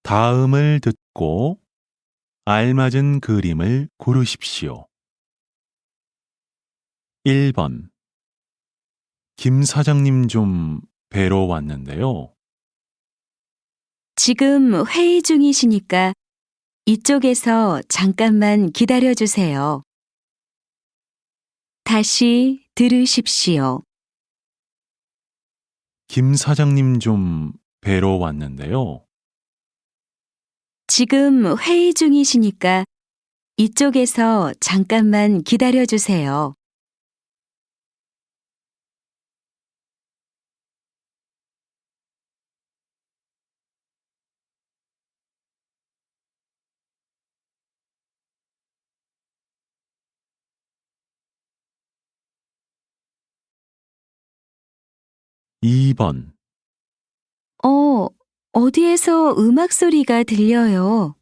다음을 듣고 알맞은 그림을 고르십시오. 1번. 김 사장님 좀 뵈러 왔는데요. 지금 회의 중이시니까 이쪽에서 잠깐만 기다려 주세요. 다시 들으십시오. 김 사장님 좀 뵈러 왔는데요. 지금 회의 중이시니까 이쪽에서 잠깐만 기다려 주세요. 2번. 어디에서 음악 소리가 들려요?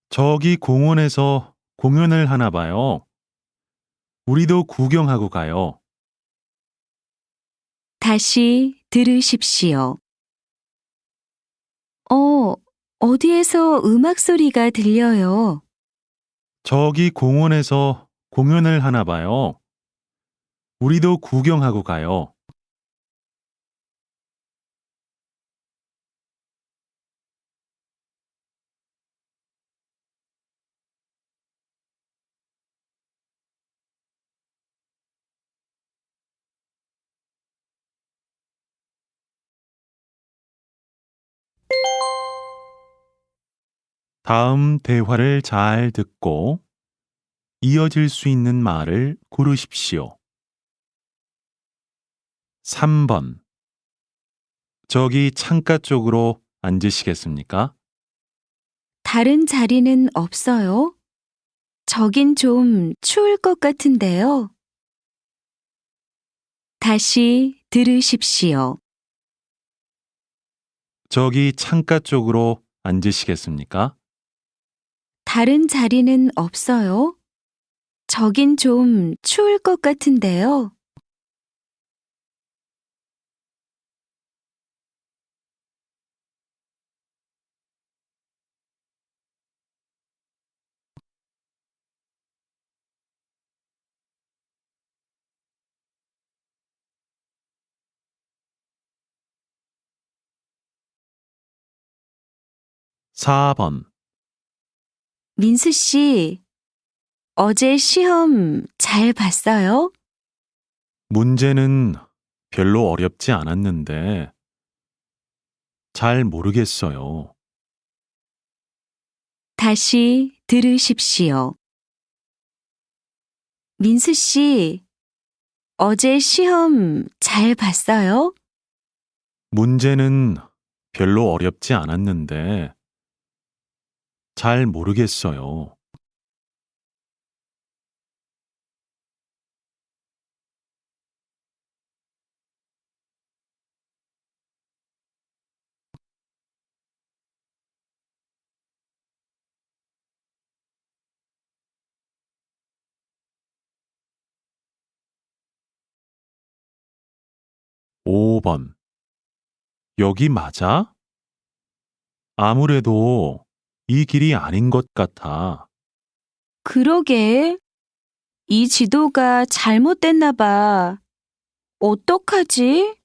저기 공원에서 공연을 하나 봐요. 우리도 구경하고 가요. 다시 들으십시오. 어디에서 음악 소리가 들려요? 저기 공원에서 공연을 하나 봐요. 우리도 구경하고 가요. '다음 대화를 잘 듣고 이어질 수 있는 말을 고르십시오. 3번. 저기 창가 쪽으로 앉으시겠습니까? 다른 자리는 없어요? 저긴 좀 추울 것 같은데요. 다시 들으십시오. 저기 창가 쪽으로 앉으시겠습니까? 다른 자리는 없어요? 저긴 좀 추울 것 같은데요. 4번. 민수 씨, 어제 시험 잘 봤어요? 문제는 별로 어렵지 않았는데 잘 모르겠어요. 다시 들으십시오. 민수 씨, 어제 시험 잘 봤어요? 문제는 별로 어렵지 않았는데 잘 모르겠어요. 5번. 여기 맞아? 아무래도 이 길이 아닌 것 같아. 그러게. 이 지도가 잘못됐나 봐. 어떡하지?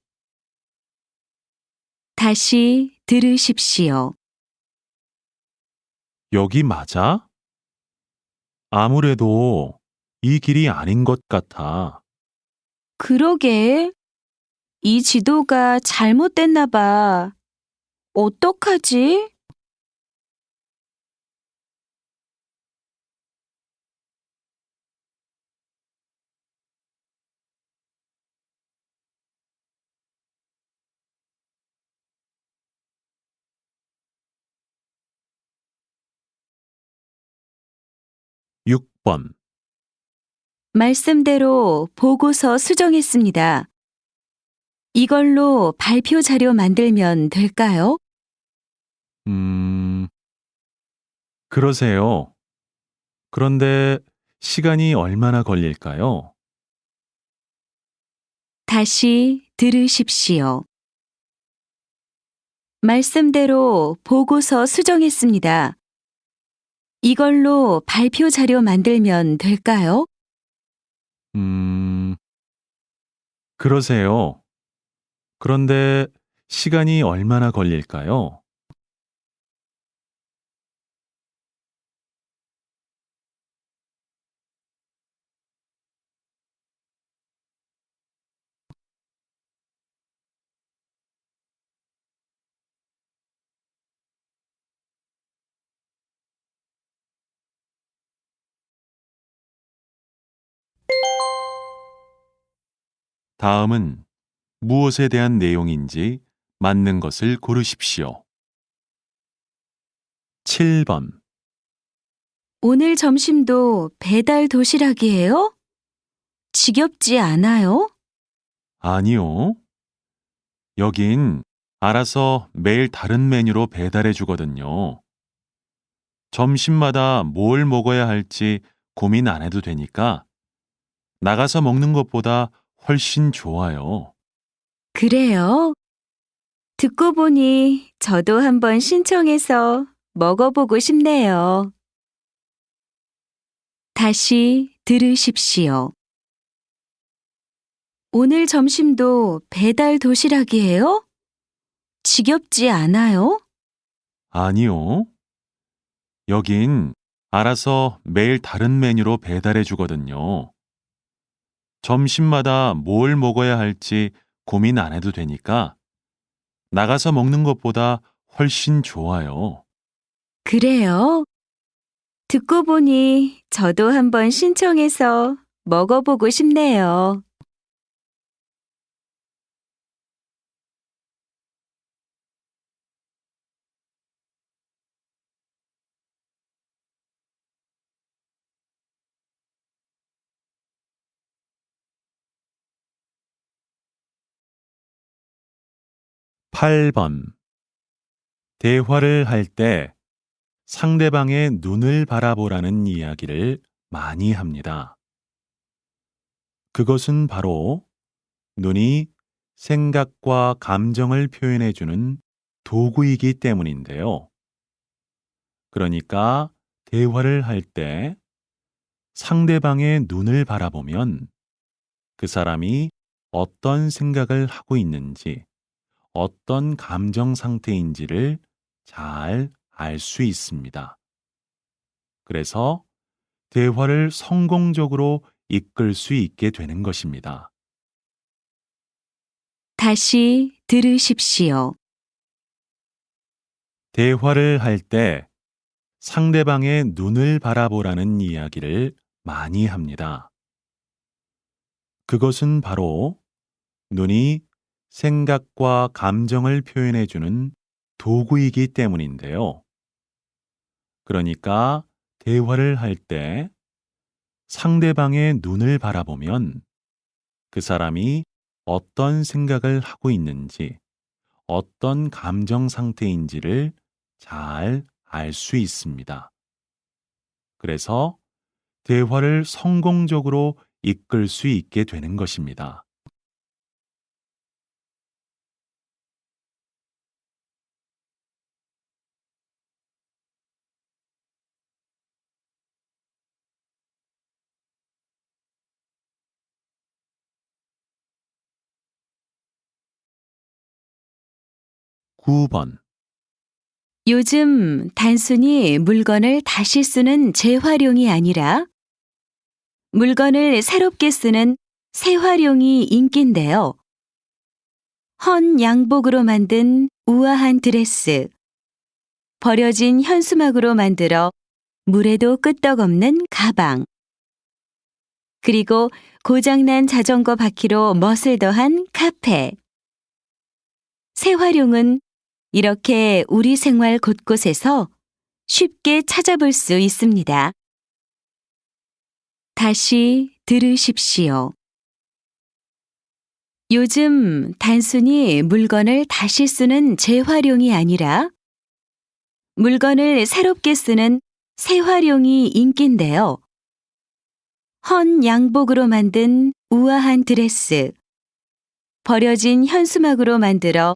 다시 들으십시오. 여기 맞아? 아무래도 이 길이 아닌 것 같아. 그러게. 이 지도가 잘못됐나 봐. 어떡하지? 6번. 말씀대로 보고서 수정했습니다. 이걸로 발표 자료 만들면 될까요? 음, 그러세요. 그런데 시간이 얼마나 걸릴까요? 다시 들으십시오. 말씀대로 보고서 수정했습니다. 이걸로 발표 자료 만들면 될까요? 그러세요. 그런데 시간이 얼마나 걸릴까요? 다음은 무엇에 대한 내용인지 맞는 것을 고르십시오. 7번. 오늘 점심도 배달 도시락이에요? 지겹지 않아요? 아니요. 여긴 알아서 매일 다른 메뉴로 배달해 주거든요. 점심마다 뭘 먹어야 할지 고민 안 해도 되니까 나가서 먹는 것보다 훨씬 좋아요. 그래요? 듣고 보니 저도 한번 신청해서 먹어보고 싶네요. 다시 들으십시오. 오늘 점심도 배달 도시락이에요? 지겹지 않아요? 아니요. 여긴 알아서 매일 다른 메뉴로 배달해 주거든요. 점심마다 뭘 먹어야 할지 고민 안 해도 되니까 나가서 먹는 것보다 훨씬 좋아요. 그래요? 듣고 보니 저도 한번 신청해서 먹어보고 싶네요. 팔 번. 대화를 할 때 상대방의 눈을 바라보라는 이야기를 많이 합니다. 그것은 바로 눈이 생각과 감정을 표현해주는 도구이기 때문인데요. 그러니까 대화를 할 때 상대방의 눈을 바라보면 그 사람이 어떤 생각을 하고 있는지, 어떤 감정 상태인지를 잘 알 수 있습니다. 그래서 대화를 성공적으로 이끌 수 있게 되는 것입니다. 다시 들으십시오. 대화를 할 때 상대방의 눈을 바라보라는 이야기를 많이 합니다. 그것은 바로 눈이 생각과 감정을 표현해주는 도구이기 때문인데요. 그러니까 대화를 할 때 상대방의 눈을 바라보면 그 사람이 어떤 생각을 하고 있는지, 어떤 감정 상태인지를 잘 알 수 있습니다. 그래서 대화를 성공적으로 이끌 수 있게 되는 것입니다. 9번. 요즘 단순히 물건을 다시 쓰는 재활용이 아니라 물건을 새롭게 쓰는 새활용이 인기인데요. 헌 양복으로 만든 우아한 드레스, 버려진 현수막으로 만들어 물에도 끄떡없는 가방, 그리고 고장난 자전거 바퀴로 멋을 더한 카페. 새활용은 이렇게 우리 생활 곳곳에서 쉽게 찾아볼 수 있습니다. 다시 들으십시오. 요즘 단순히 물건을 다시 쓰는 재활용이 아니라 물건을 새롭게 쓰는 새활용이 인기인데요. 헌 양복으로 만든 우아한 드레스, 버려진 현수막으로 만들어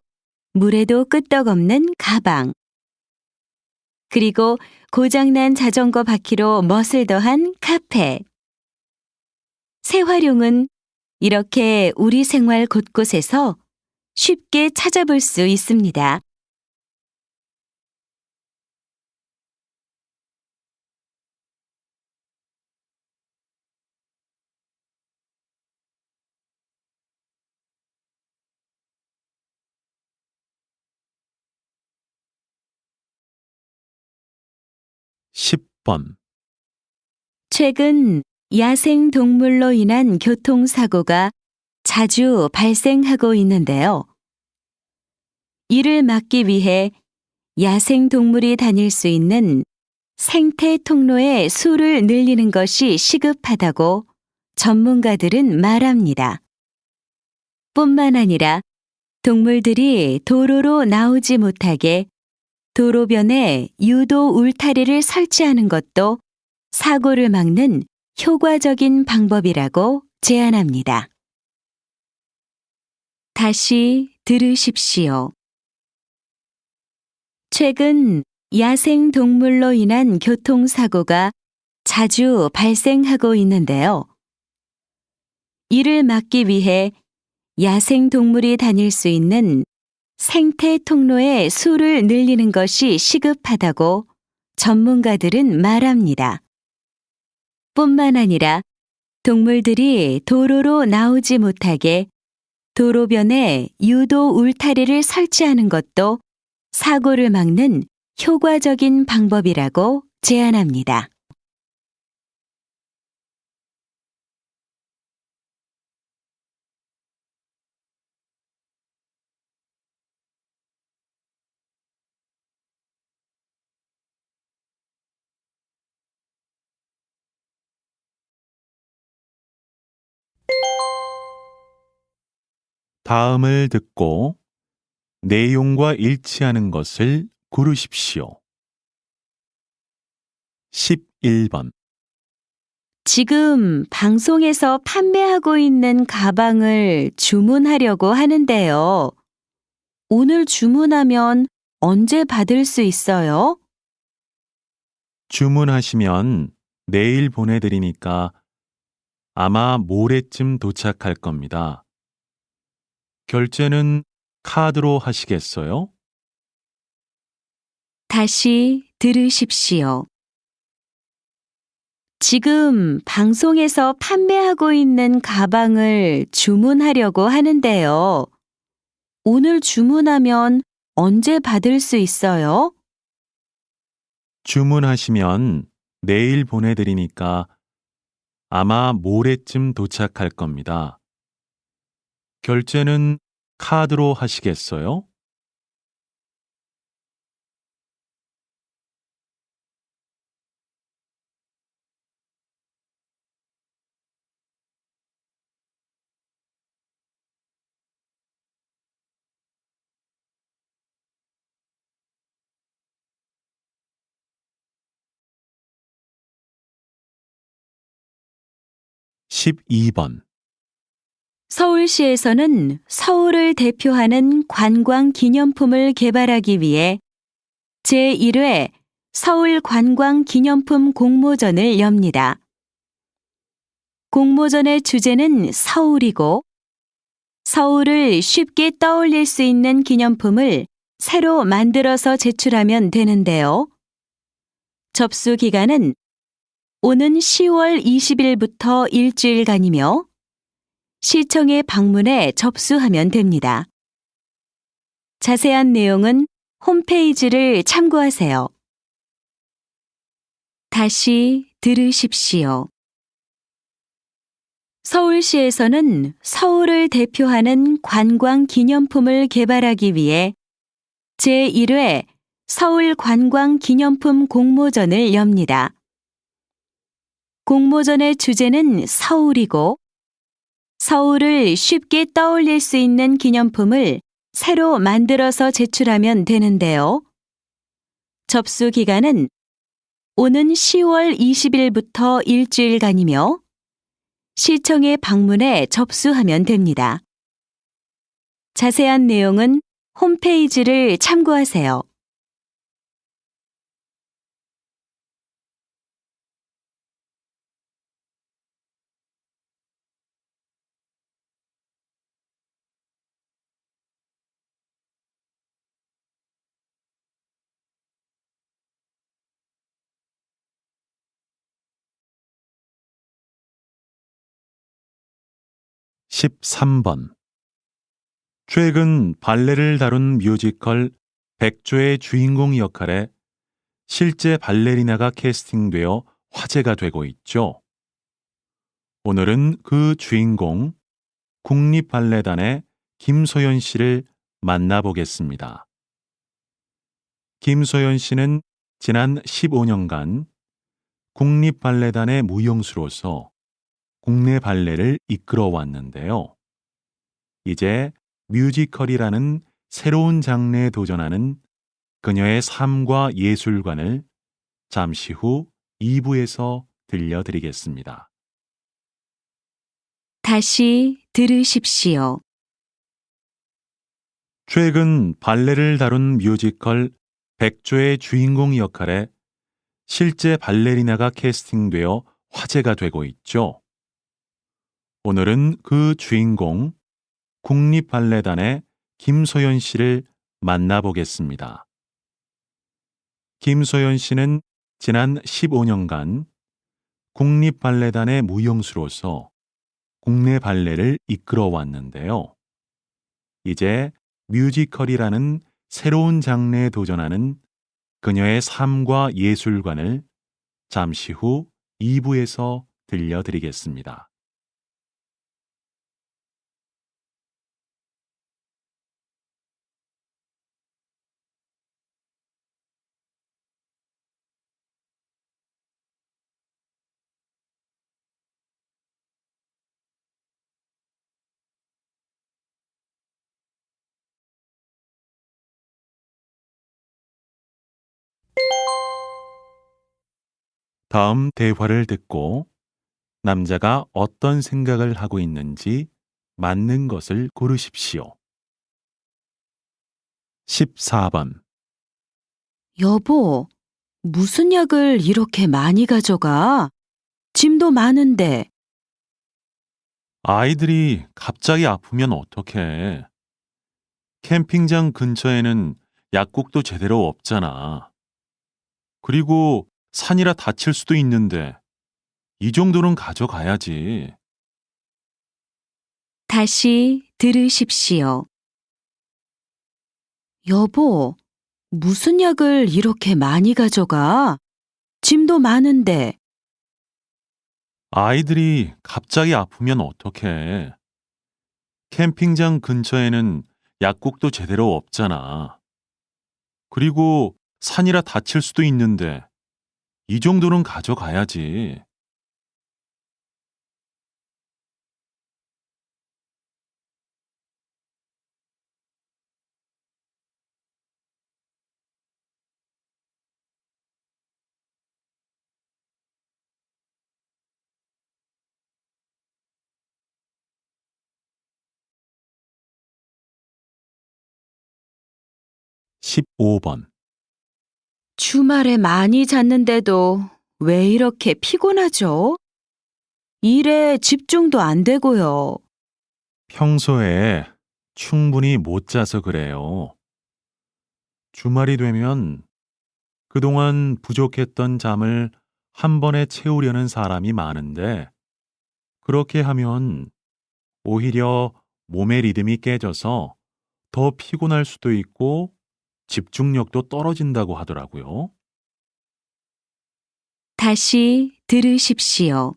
물에도 끄떡없는 가방. 그리고 고장난 자전거 바퀴로 멋을 더한 카페. 새 활용은 이렇게 우리 생활 곳곳에서 쉽게 찾아볼 수 있습니다. 십 번 최근 야생 동물로 인한 교통사고가 자주 발생하고 있는데요. 이를 막기 위해 야생 동물이 다닐 수 있는 생태 통로의 수를 늘리는 것이 시급하다고 전문가들은 말합니다. 뿐만 아니라 동물들이 도로로 나오지 못하게 도로변에 유도 울타리를 설치하는 것도 사고를 막는 효과적인 방법이라고 제안합니다. 다시 들으십시오. 최근 야생 동물로 인한 교통사고가 자주 발생하고 있는데요. 이를 막기 위해 야생 동물이 다닐 수 있는 생태 통로의 수를 늘리는 것이 시급하다고 전문가들은 말합니다. 뿐만 아니라 동물들이 도로로 나오지 못하게 도로변에 유도 울타리를 설치하는 것도 사고를 막는 효과적인 방법이라고 제안합니다. 다음을 듣고 내용과 일치하는 것을 고르십시오. 11번 지금 방송에서 판매하고 있는 가방을 주문하려고 하는데요. 오늘 주문하면 언제 받을 수 있어요? 주문하시면 내일 보내드리니까 아마 모레쯤 도착할 겁니다. 결제는 카드로 하시겠어요? 다시 들으십시오. 지금 방송에서 판매하고 있는 가방을 주문하려고 하는데요. 오늘 주문하면 언제 받을 수 있어요? 주문하시면 내일 보내드리니까 아마 모레쯤 도착할 겁니다. 결제는 카드로 하시겠어요? 12번 서울시에서는 서울을 대표하는 관광 기념품을 개발하기 위해 제1회 서울 관광 기념품 공모전을 엽니다. 공모전의 주제는 서울이고 서울을 쉽게 떠올릴 수 있는 기념품을 새로 만들어서 제출하면 되는데요. 접수 기간은 오는 10월 20일부터 일주일간이며 시청에 방문해 접수하면 됩니다. 자세한 내용은 홈페이지를 참고하세요. 다시 들으십시오. 서울시에서는 서울을 대표하는 관광 기념품을 개발하기 위해 제1회 서울 관광 기념품 공모전을 엽니다. 공모전의 주제는 서울이고 서울을 쉽게 떠올릴 수 있는 기념품을 새로 만들어서 제출하면 되는데요. 접수 기간은 오는 10월 20일부터 일주일간이며 시청에 방문해 접수하면 됩니다. 자세한 내용은 홈페이지를 참고하세요. 십삼 번 최근 발레를 다룬 뮤지컬 백조의 주인공 역할에 실제 발레리나가 캐스팅되어 화제가 되고 있죠. 오늘은 그 주인공 국립발레단의 김소연 씨를 만나보겠습니다. 김소연 씨는 지난 15년간 국립발레단의 무용수로서 국내 발레를 이끌어 왔는데요. 이제 뮤지컬이라는 새로운 장르에 도전하는 그녀의 삶과 예술관을 잠시 후 2부에서 들려드리겠습니다. 다시 들으십시오. 최근 발레를 다룬 뮤지컬 백조의 주인공 역할에 실제 발레리나가 캐스팅되어 화제가 되고 있죠. 오늘은 그 주인공 국립발레단의 김소연 씨를 만나보겠습니다. 김소연 씨는 지난 15년간 국립발레단의 무용수로서 국내 발레를 이끌어 왔는데요. 이제 뮤지컬이라는 새로운 장르에 도전하는 그녀의 삶과 예술관을 잠시 후 2부에서 들려드리겠습니다. 다음 대화를 듣고 남자가 어떤 생각을 하고 있는지 맞는 것을 고르십시오. 14번 여보, 무슨 약을 이렇게 많이 가져가? 짐도 많은데. 아이들이 갑자기 아프면 어떡해. 캠핑장 근처에는 약국도 제대로 없잖아. 그리고 산이라 다칠 수도 있는데 이 정도는 가져가야지. 다시 들으십시오. 여보, 무슨 약을 이렇게 많이 가져가? 짐도 많은데. 아이들이 갑자기 아프면 어떡해. 캠핑장 근처에는 약국도 제대로 없잖아. 그리고 산이라 다칠 수도 있는데 이 정도는 가져가야지. 15번 주말에 많이 잤는데도 왜 이렇게 피곤하죠? 일에 집중도 안 되고요. 평소에 충분히 못 자서 그래요. 주말이 되면 그동안 부족했던 잠을 한 번에 채우려는 사람이 많은데 그렇게 하면 오히려 몸의 리듬이 깨져서 더 피곤할 수도 있고 집중력도 떨어진다고 하더라고요. 다시 들으십시오.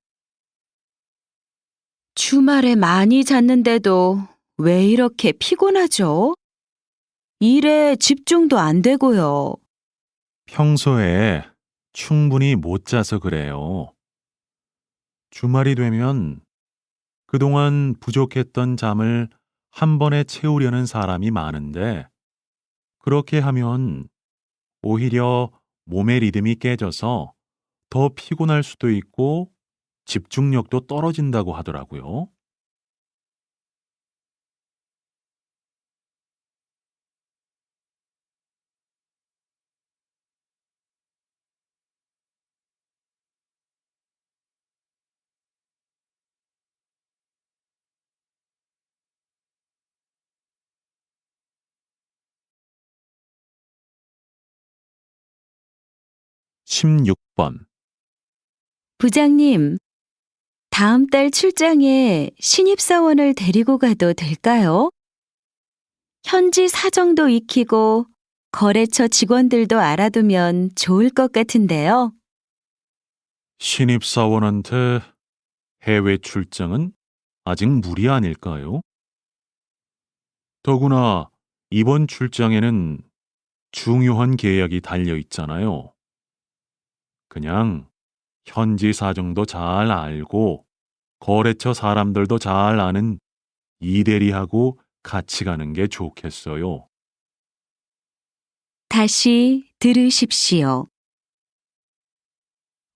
주말에 많이 잤는데도 왜 이렇게 피곤하죠? 일에 집중도 안 되고요. 평소에 충분히 못 자서 그래요. 주말이 되면 그동안 부족했던 잠을 한 번에 채우려는 사람이 많은데 그렇게 하면 오히려 몸의 리듬이 깨져서 더 피곤할 수도 있고 집중력도 떨어진다고 하더라고요. 16번. 부장님, 다음 달 출장에 신입사원을 데리고 가도 될까요? 현지 사정도 익히고 거래처 직원들도 알아두면 좋을 것 같은데요. 신입사원한테 해외 출장은 아직 무리 아닐까요? 더구나 이번 출장에는 중요한 계약이 달려 있잖아요. 그냥 현지 사정도 잘 알고 거래처 사람들도 잘 아는 이대리하고 같이 가는 게 좋겠어요. 다시 들으십시오.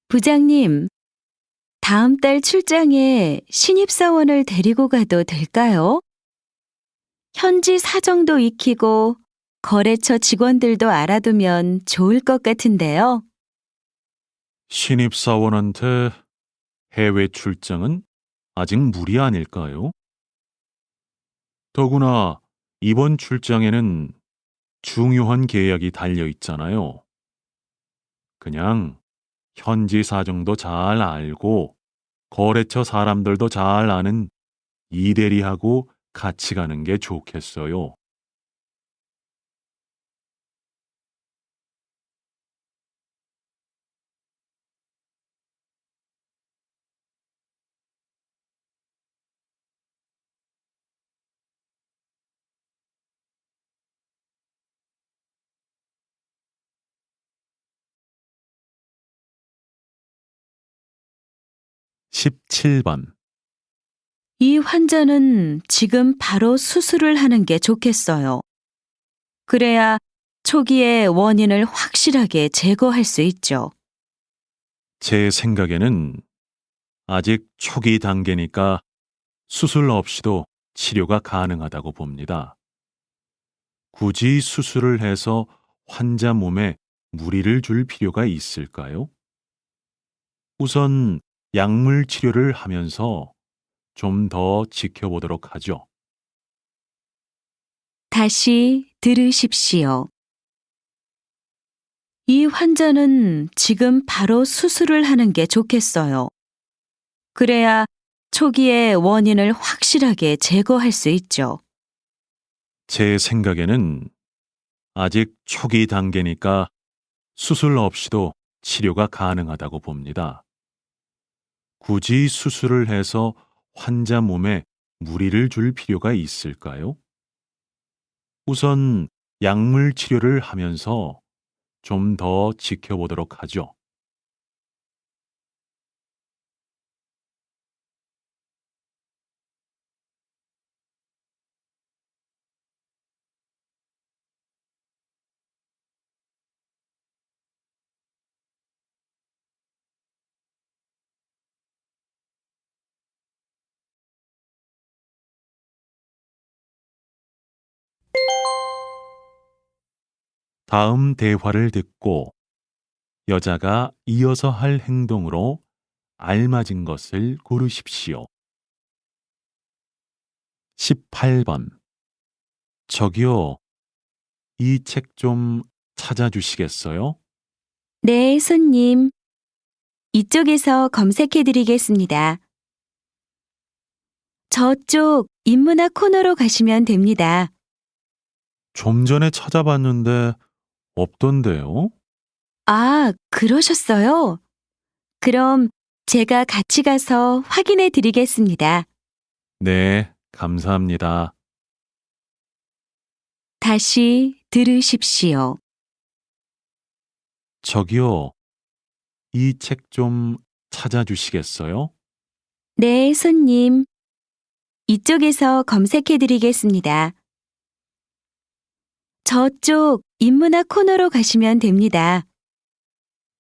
부장님, 다음 달 출장에 신입사원을 데리고 가도 될까요? 현지 사정도 익히고 거래처 직원들도 알아두면 좋을 것 같은데요. 신입사원한테 해외 출장은 아직 무리 아닐까요? 더구나 이번 출장에는 중요한 계약이 달려 있잖아요. 그냥 현지 사정도 잘 알고 거래처 사람들도 잘 아는 이대리하고 같이 가는 게 좋겠어요. (17번) 이 환자는 지금 바로 수술을 하는 게 좋겠어요. 그래야 초기에 원인을 확실하게 제거할 수 있죠. 제 생각에는 아직 초기 단계니까 수술 없이도 치료가 가능하다고 봅니다. 굳이 수술을 해서 환자 몸에 무리를 줄 필요가 있을까요? 우선 약물 치료를 하면서 좀 더 지켜보도록 하죠. 다시 들으십시오. 이 환자는 지금 바로 수술을 하는 게 좋겠어요. 그래야 초기에 원인을 확실하게 제거할 수 있죠. 제 생각에는 아직 초기 단계니까 수술 없이도 치료가 가능하다고 봅니다. 굳이 수술을 해서 환자 몸에 무리를 줄 필요가 있을까요? 우선 약물 치료를 하면서 좀 더 지켜보도록 하죠. 다음 대화를 듣고 여자가 이어서 할 행동으로 알맞은 것을 고르십시오. 18번. 저기요, 이 책 좀 찾아주시겠어요? 네, 손님. 이쪽에서 검색해 드리겠습니다. 저쪽 인문학 코너로 가시면 됩니다. 좀 전에 찾아봤는데 없던데요? 아, 그러셨어요? 그럼 제가 같이 가서 확인해 드리겠습니다. 네, 감사합니다. 다시 들으십시오. 저기요, 이 책 좀 찾아주시겠어요? 네, 손님. 이쪽에서 검색해 드리겠습니다. 저쪽 인문학 코너로 가시면 됩니다.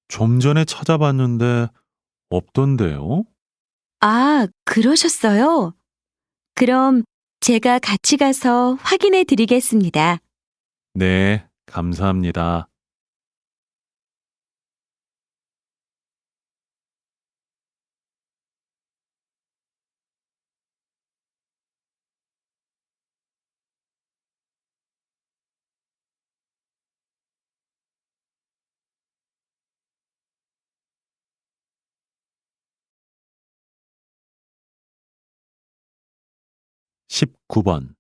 좀 전에 찾아봤는데 없던데요? 아, 그러셨어요? 그럼 제가 같이 가서 확인해 드리겠습니다. 네, 감사합니다. 19번.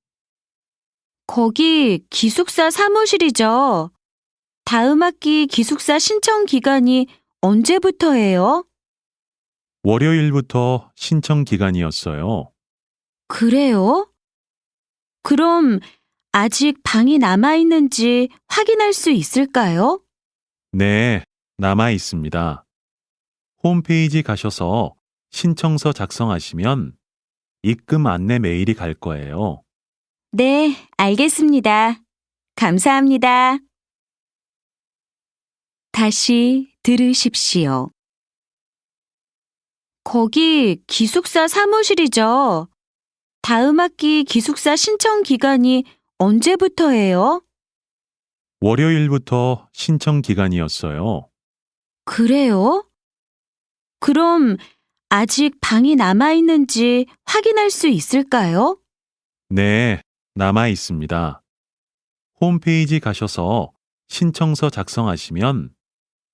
거기 기숙사 사무실이죠. 다음 학기 기숙사 신청 기간이 언제부터예요? 월요일부터 신청 기간이었어요. 그래요? 그럼 아직 방이 남아 있는지 확인할 수 있을까요? 네, 남아 있습니다. 홈페이지 가셔서 신청서 작성하시면 입금 안내 메일이 갈 거예요. 네, 알겠습니다. 감사합니다. 다시 들으십시오. 거기 기숙사 사무실이죠. 다음 학기 기숙사 신청 기간이 언제부터예요? 월요일부터 신청 기간이었어요. 그래요? 그럼 아직 방이 남아 있는지 확인할 수 있을까요? 네, 남아 있습니다. 홈페이지 가셔서 신청서 작성하시면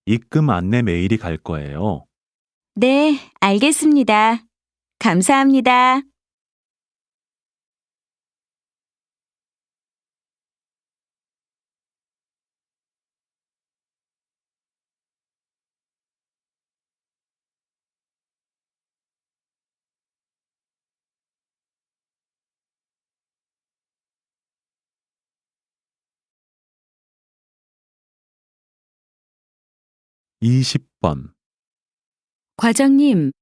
입금 안내 메일이 갈 거예요. 네, 알겠습니다. 감사합니다. 이십 번. 과장님,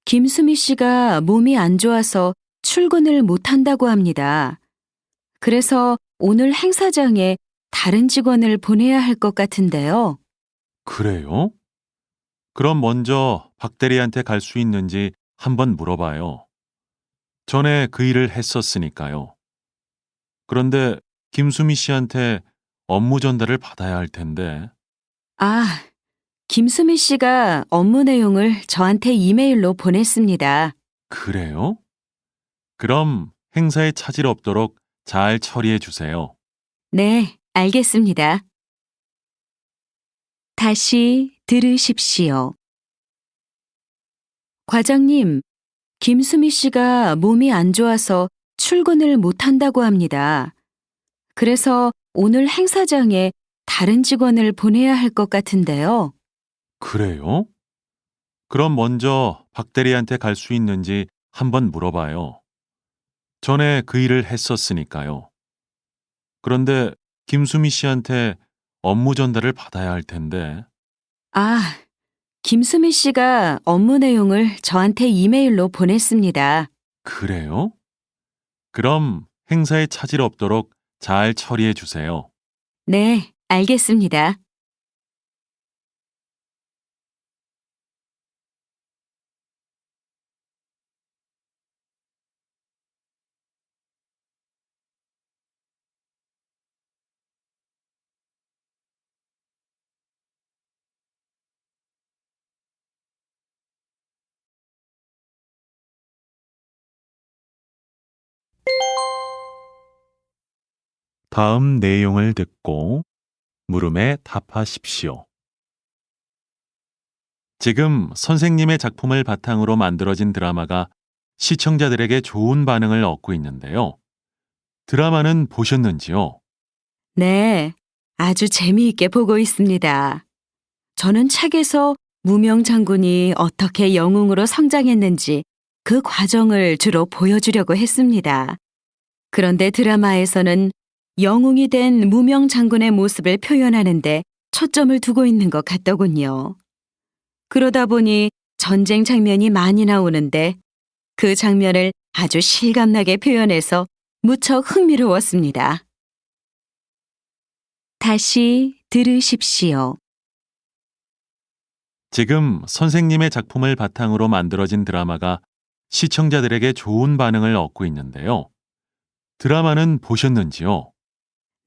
김수미 씨가 몸이 안 좋아서 출근을 못 한다고 합니다. 그래서 오늘 행사장에 다른 직원을 보내야 할 것 같은데요. 그래요? 그럼 먼저 박 대리한테 갈 수 있는지 한번 물어봐요. 전에 그 일을 했었으니까요. 그런데 김수미 씨한테 업무 전달을 받아야 할 텐데. 아, 김수미 씨가 업무 내용을 저한테 이메일로 보냈습니다. 그래요? 그럼 행사에 차질 없도록 잘 처리해 주세요. 네, 알겠습니다. 다시 들으십시오. 과장님, 김수미 씨가 몸이 안 좋아서 출근을 못 한다고 합니다. 그래서 오늘 행사장에 다른 직원을 보내야 할 것 같은데요. 그래요? 그럼 먼저 박 대리한테 갈 수 있는지 한번 물어봐요. 전에 그 일을 했었으니까요. 그런데 김수미 씨한테 업무 전달을 받아야 할 텐데. 아, 김수미 씨가 업무 내용을 저한테 이메일로 보냈습니다. 그래요? 그럼 행사에 차질 없도록 잘 처리해 주세요. 네, 알겠습니다. 다음 내용을 듣고 물음에 답하십시오. 지금 선생님의 작품을 바탕으로 만들어진 드라마가 시청자들에게 좋은 반응을 얻고 있는데요. 드라마는 보셨는지요? 네, 아주 재미있게 보고 있습니다. 저는 책에서 무명 장군이 어떻게 영웅으로 성장했는지 그 과정을 주로 보여주려고 했습니다. 그런데 드라마에서는 영웅이 된 무명 장군의 모습을 표현하는데 초점을 두고 있는 것 같더군요. 그러다 보니 전쟁 장면이 많이 나오는데 그 장면을 아주 실감나게 표현해서 무척 흥미로웠습니다. 다시 들으십시오. 지금 선생님의 작품을 바탕으로 만들어진 드라마가 시청자들에게 좋은 반응을 얻고 있는데요. 드라마는 보셨는지요?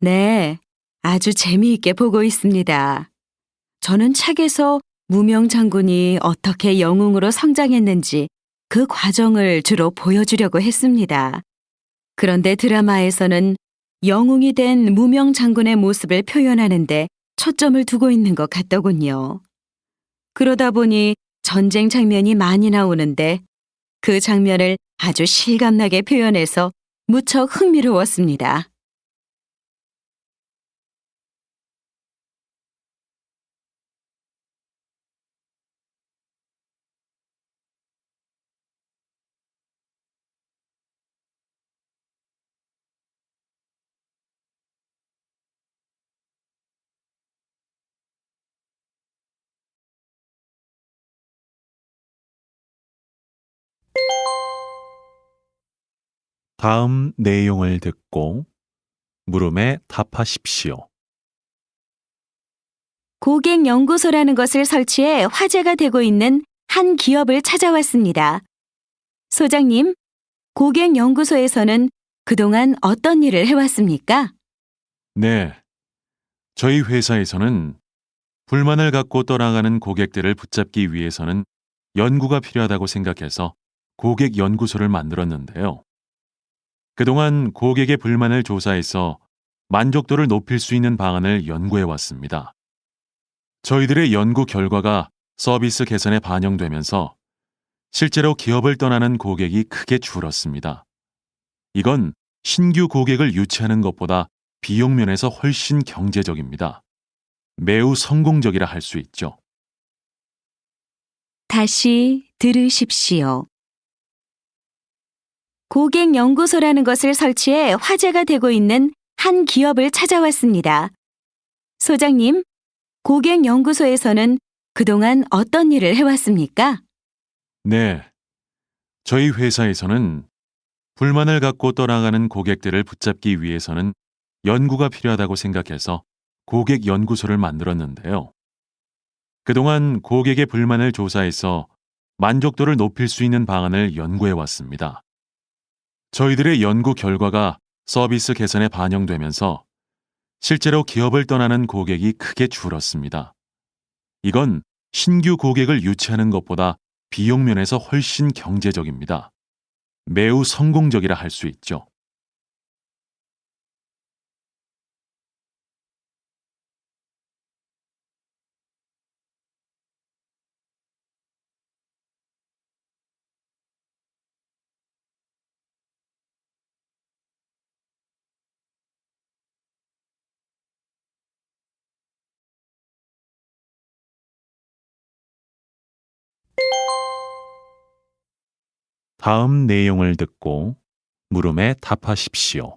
네, 아주 재미있게 보고 있습니다. 저는 책에서 무명 장군이 어떻게 영웅으로 성장했는지 그 과정을 주로 보여주려고 했습니다. 그런데 드라마에서는 영웅이 된 무명 장군의 모습을 표현하는데 초점을 두고 있는 것 같더군요. 그러다 보니 전쟁 장면이 많이 나오는데 그 장면을 아주 실감나게 표현해서 무척 흥미로웠습니다. 다음 내용을 듣고 물음에 답하십시오. 고객연구소라는 것을 설치해 화제가 되고 있는 한 기업을 찾아왔습니다. 소장님, 고객연구소에서는 그동안 어떤 일을 해왔습니까? 네, 저희 회사에서는 불만을 갖고 떠나가는 고객들을 붙잡기 위해서는 연구가 필요하다고 생각해서 고객연구소를 만들었는데요. 그동안 고객의 불만을 조사해서 만족도를 높일 수 있는 방안을 연구해 왔습니다. 저희들의 연구 결과가 서비스 개선에 반영되면서 실제로 기업을 떠나는 고객이 크게 줄었습니다. 이건 신규 고객을 유치하는 것보다 비용 면에서 훨씬 경제적입니다. 매우 성공적이라 할 수 있죠. 다시 들으십시오. 고객연구소라는 것을 설치해 화제가 되고 있는 한 기업을 찾아왔습니다. 소장님, 고객연구소에서는 그동안 어떤 일을 해왔습니까? 네, 저희 회사에서는 불만을 갖고 떠나가는 고객들을 붙잡기 위해서는 연구가 필요하다고 생각해서 고객연구소를 만들었는데요. 그동안 고객의 불만을 조사해서 만족도를 높일 수 있는 방안을 연구해 왔습니다. 저희들의 연구 결과가 서비스 개선에 반영되면서 실제로 기업을 떠나는 고객이 크게 줄었습니다. 이건 신규 고객을 유치하는 것보다 비용 면에서 훨씬 경제적입니다. 매우 성공적이라 할 수 있죠. 다음 내용을 듣고 물음에 답하십시오.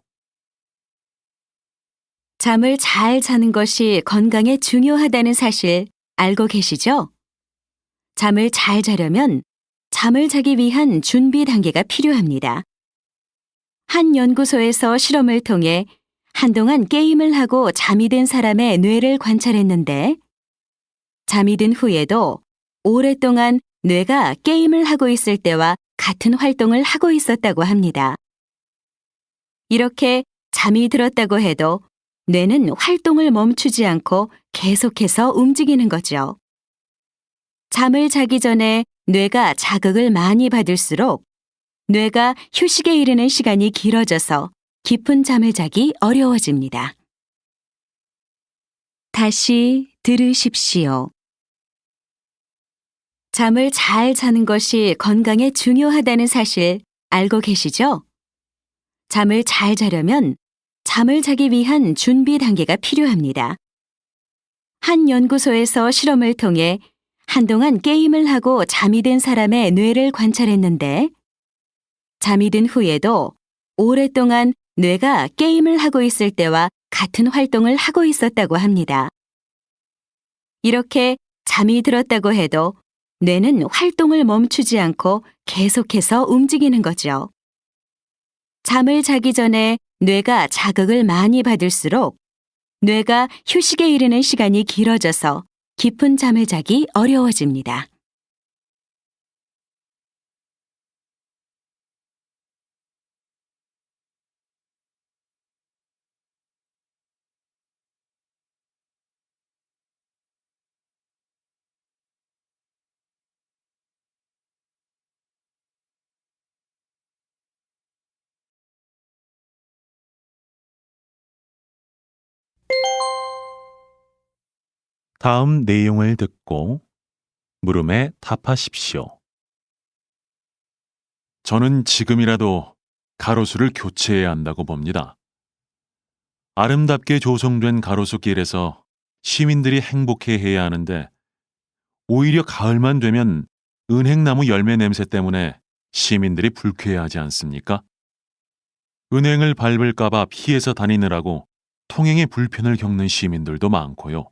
잠을 잘 자는 것이 건강에 중요하다는 사실 알고 계시죠? 잠을 잘 자려면 잠을 자기 위한 준비 단계가 필요합니다. 한 연구소에서 실험을 통해 한동안 게임을 하고 잠이 든 사람의 뇌를 관찰했는데 잠이 든 후에도 오랫동안 뇌가 게임을 하고 있을 때와 같은 활동을 하고 있었다고 합니다. 이렇게 잠이 들었다고 해도 뇌는 활동을 멈추지 않고 계속해서 움직이는 거죠. 잠을 자기 전에 뇌가 자극을 많이 받을수록 뇌가 휴식에 이르는 시간이 길어져서 깊은 잠을 자기 어려워집니다. 다시 들으십시오. 잠을 잘 자는 것이 건강에 중요하다는 사실 알고 계시죠? 잠을 잘 자려면 잠을 자기 위한 준비 단계가 필요합니다. 한 연구소에서 실험을 통해 한동안 게임을 하고 잠이 든 사람의 뇌를 관찰했는데 잠이 든 후에도 오랫동안 뇌가 게임을 하고 있을 때와 같은 활동을 하고 있었다고 합니다. 이렇게 잠이 들었다고 해도 뇌는 활동을 멈추지 않고 계속해서 움직이는 거죠. 잠을 자기 전에 뇌가 자극을 많이 받을수록 뇌가 휴식에 이르는 시간이 길어져서 깊은 잠을 자기 어려워집니다. 다음 내용을 듣고 물음에 답하십시오. 저는 지금이라도 가로수를 교체해야 한다고 봅니다. 아름답게 조성된 가로수길에서 시민들이 행복해해야 하는데 오히려 가을만 되면 은행나무 열매 냄새 때문에 시민들이 불쾌해하지 않습니까? 은행을 밟을까봐 피해서 다니느라고 통행에 불편을 겪는 시민들도 많고요.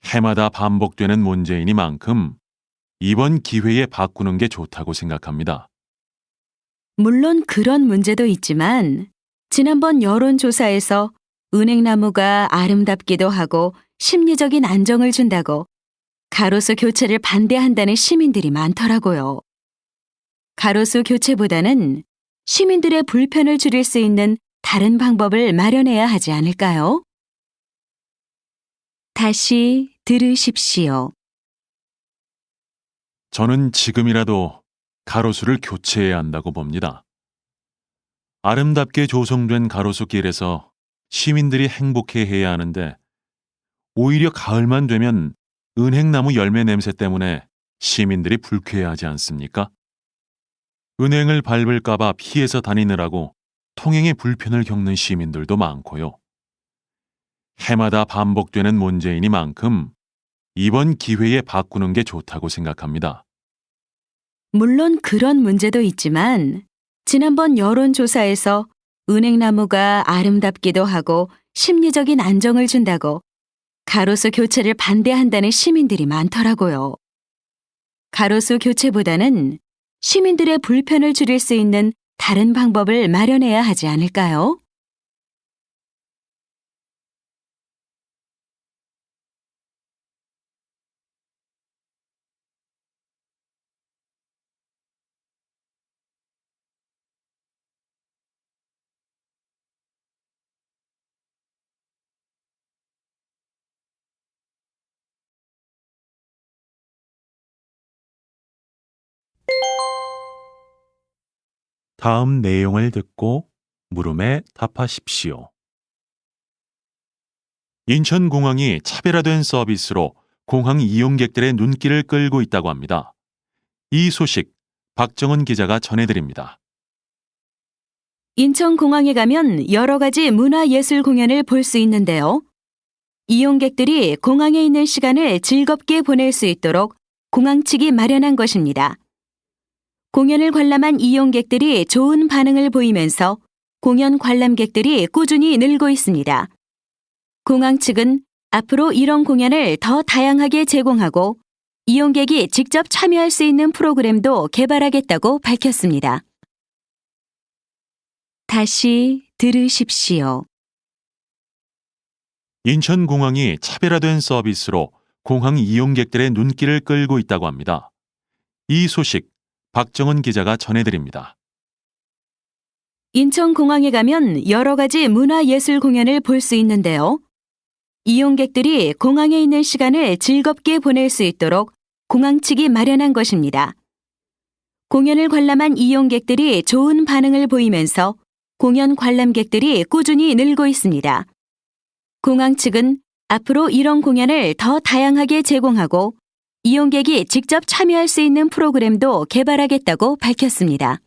해마다 반복되는 문제이니만큼 이번 기회에 바꾸는 게 좋다고 생각합니다. 물론 그런 문제도 있지만 지난번 여론조사에서 은행나무가 아름답기도 하고 심리적인 안정을 준다고 가로수 교체를 반대한다는 시민들이 많더라고요. 가로수 교체보다는 시민들의 불편을 줄일 수 있는 다른 방법을 마련해야 하지 않을까요? 다시 들으십시오. 저는 지금이라도 가로수를 교체해야 한다고 봅니다. 아름답게 조성된 가로수 길에서 시민들이 행복해해야 하는데 오히려 가을만 되면 은행나무 열매 냄새 때문에 시민들이 불쾌해하지 않습니까? 은행을 밟을까봐 피해서 다니느라고 통행에 불편을 겪는 시민들도 많고요. 해마다 반복되는 문제이니만큼 이번 기회에 바꾸는 게 좋다고 생각합니다. 물론 그런 문제도 있지만 지난번 여론조사에서 은행나무가 아름답기도 하고 심리적인 안정을 준다고 가로수 교체를 반대한다는 시민들이 많더라고요. 가로수 교체보다는 시민들의 불편을 줄일 수 있는 다른 방법을 마련해야 하지 않을까요? 다음 내용을 듣고 물음에 답하십시오. 인천공항이 차별화된 서비스로 공항 이용객들의 눈길을 끌고 있다고 합니다. 이 소식 박정은 기자가 전해드립니다. 인천공항에 가면 여러 가지 문화예술 공연을 볼 수 있는데요. 이용객들이 공항에 있는 시간을 즐겁게 보낼 수 있도록 공항 측이 마련한 것입니다. 공연을 관람한 이용객들이 좋은 반응을 보이면서 공연 관람객들이 꾸준히 늘고 있습니다. 공항 측은 앞으로 이런 공연을 더 다양하게 제공하고 이용객이 직접 참여할 수 있는 프로그램도 개발하겠다고 밝혔습니다. 다시 들으십시오. 인천공항이 차별화된 서비스로 공항 이용객들의 눈길을 끌고 있다고 합니다. 이 소식 박정은 기자가 전해드립니다. 인천공항에 가면 여러 가지 문화예술 공연을 볼 수 있는데요. 이용객들이 공항에 있는 시간을 즐겁게 보낼 수 있도록 공항 측이 마련한 것입니다. 공연을 관람한 이용객들이 좋은 반응을 보이면서 공연 관람객들이 꾸준히 늘고 있습니다. 공항 측은 앞으로 이런 공연을 더 다양하게 제공하고 이용객이 직접 참여할 수 있는 프로그램도 개발하겠다고 밝혔습니다.